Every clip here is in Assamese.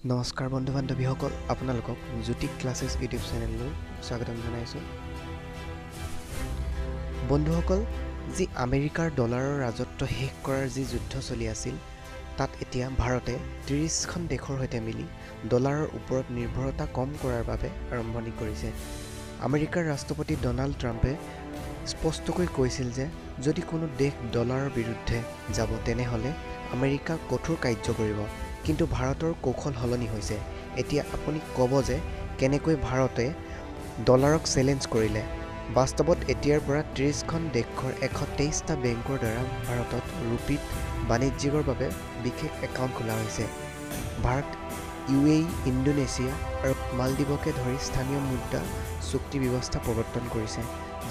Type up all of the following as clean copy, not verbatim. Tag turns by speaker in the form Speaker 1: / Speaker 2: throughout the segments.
Speaker 1: নমস্কাৰ বন্ধু বান্ধৱীসকল, আপোনালোকক জ্যোতিক ক্লাছেছ ইউটিউব চেনেললৈ স্বাগতম জনাইছোঁ। বন্ধুসকল, যি আমেৰিকাৰ ডলাৰৰ ৰাজত্ব শেষ কৰাৰ যি যুদ্ধ চলি আছিল, তাত এতিয়া ভাৰতে 30খন দেশৰ সৈতে মিলি ডলাৰৰ ওপৰত নিৰ্ভৰতা কম কৰাৰ বাবে আৰম্ভণি কৰিছে। আমেৰিকাৰ ৰাষ্ট্ৰপতি ডনাল্ড ট্ৰাম্পে স্পষ্টকৈ কৈছিল যে যদি কোনো দেশ ডলাৰৰ বিৰুদ্ধে যাব তেনেহ'লে আমেৰিকা কঠোৰ কাৰ্য কৰিব। কিন্তু ভাৰতৰ কৌশল সলনি হৈছে। এতিয়া আপুনি ক'ব যে কেনেকৈ ভাৰতে ডলাৰক চেলেঞ্জ কৰিলে। বাস্তৱত এতিয়াৰ পৰা 30খন দেশৰ 123টা বেংকৰ দ্বাৰা ভাৰতত ৰুপিত বাণিজ্যিকৰ বাবে বিশেষ একাউণ্ট খোলা হৈছে। ভাৰত UAE, ইণ্ডোনেছিয়া আৰু মালদ্বীপকে ধৰি স্থানীয় মুদ্ৰা চুক্তি ব্যৱস্থা প্ৰৱৰ্তন কৰিছে,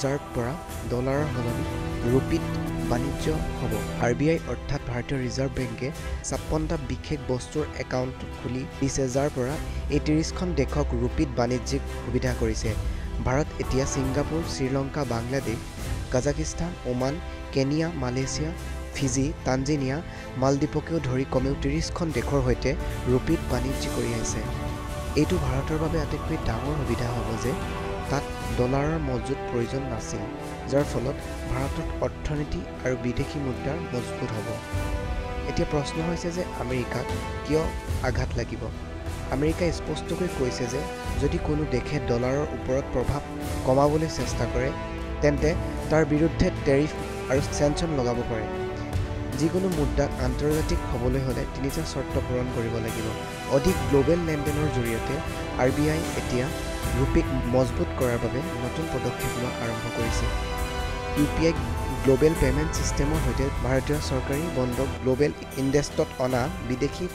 Speaker 1: যাৰ পৰা ডলাৰৰ সলনি ৰুপিত বাণিজ্য হ'ব। RBI অৰ্থাৎ ভাৰতীয় ৰিজাৰ্ভ বেংকে 56টা বিশেষ বস্তুৰ একাউণ্ট খুলি দিছে, যাৰ পৰা এই 30খন দেশক ৰুপিত বাণিজ্যিক সুবিধা কৰিছে। ভাৰত এতিয়া Singapore, Sri Lanka, Bangladesh, Kazakhstan, Oman, Kenya, Malaysia, Fiji, Tanzania, মালদ্বীপকেও ধৰি কমেও 30খন দেশৰ সৈতে ৰুপিত বাণিজ্য কৰি আছে। এইটো ভাৰতৰ বাবে আটাইতকৈ ডাঙৰ সুবিধা হ'ব যে তাত ডলাৰৰ মজুত প্ৰয়োজন নাছিল, যাৰ ফলত ভাৰতত অৰ্থনীতি আৰু বিদেশী মুদ্ৰাৰ মজবুত হ'ব। এতিয়া প্ৰশ্ন হৈছে যে আমেৰিকাক কিয় আঘাত লাগিব। আমেৰিকাই স্পষ্টকৈ কৈছে যে যদি কোনো দেশে ডলাৰৰ ওপৰত প্ৰভাৱ কমাবলৈ চেষ্টা কৰে তেন্তে তাৰ বিৰুদ্ধে টেৰিফ আৰু চেংচন লগাব পাৰে। যিকোনো মুদ্ৰাক আন্তৰ্জাতিক হ'বলৈ হ'লে 3টা চৰ্ত পূৰণ কৰিব লাগিব। অধিক গ্ল'বেল লেনদেনৰ জৰিয়তে RBI এতিয়া ৰুপিক মজবুত কৰাৰ বাবে নতুন পদক্ষেপ লোৱা আৰম্ভ কৰিছে। UPI গ্ল'বেল পে'মেণ্ট ছিষ্টেমৰ সৈতে ভাৰতীয় চৰকাৰী বণ্ডক গ্ল'বেল ইণ্ডেক্সত অনা বিদেশী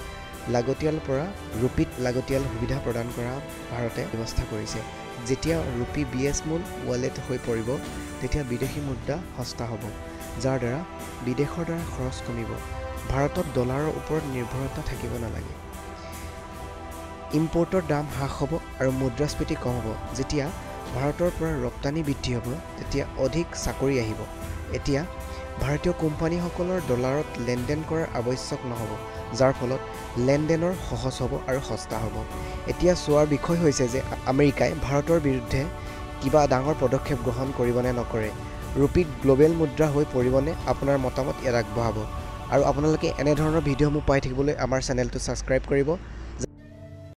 Speaker 1: লাগতিয়ালৰ পৰা ৰুপিত লাগতিয়াল সুবিধা প্ৰদান কৰা ভাৰতে ব্যৱস্থা কৰিছে। যেতিয়া ৰুপি BS মূল ৱালেট হৈ পৰিব, তেতিয়া বিদেশী মুদ্ৰা সস্তা হ'ব, যাৰ দ্বাৰা বিদেশৰ দ্বাৰা খৰচ কমিব। ভাৰতত ডলাৰৰ ওপৰত নিৰ্ভৰতা থাকিব নালাগে। ইম্পৰ্টৰ দাম হ্ৰাস হ'ব আৰু মুদ্ৰাস্ফীতি কম হ'ব। যেতিয়া ভাৰতৰ পৰা ৰপ্তানি বৃদ্ধি হ'ব, তেতিয়া অধিক চাকৰি আহিব। এতিয়া ভাৰতীয় কোম্পানীসকলৰ ডলাৰত লেনদেন কৰাৰ আৱশ্যক নহ'ব, যাৰ ফলত লেনদেনৰ সহজ হ'ব আৰু সস্তা হ'ব। এতিয়া চোৱাৰ বিষয় হৈছে যে আমেৰিকাই ভাৰতৰ বিৰুদ্ধে কিবা ডাঙৰ পদক্ষেপ গ্ৰহণ কৰিব নে নকৰে। ৰুপিত গ্ল'বেল মুদ্ৰা হৈ পৰিবনে? আপোনাৰ মতামত ইয়াত আগবঢ়াব। আৰু আপোনালোকে এনেধৰণৰ ভিডিঅ'সমূহ পাই থাকিবলৈ আমাৰ চেনেলটো ছাবস্ক্ৰাইব কৰিব।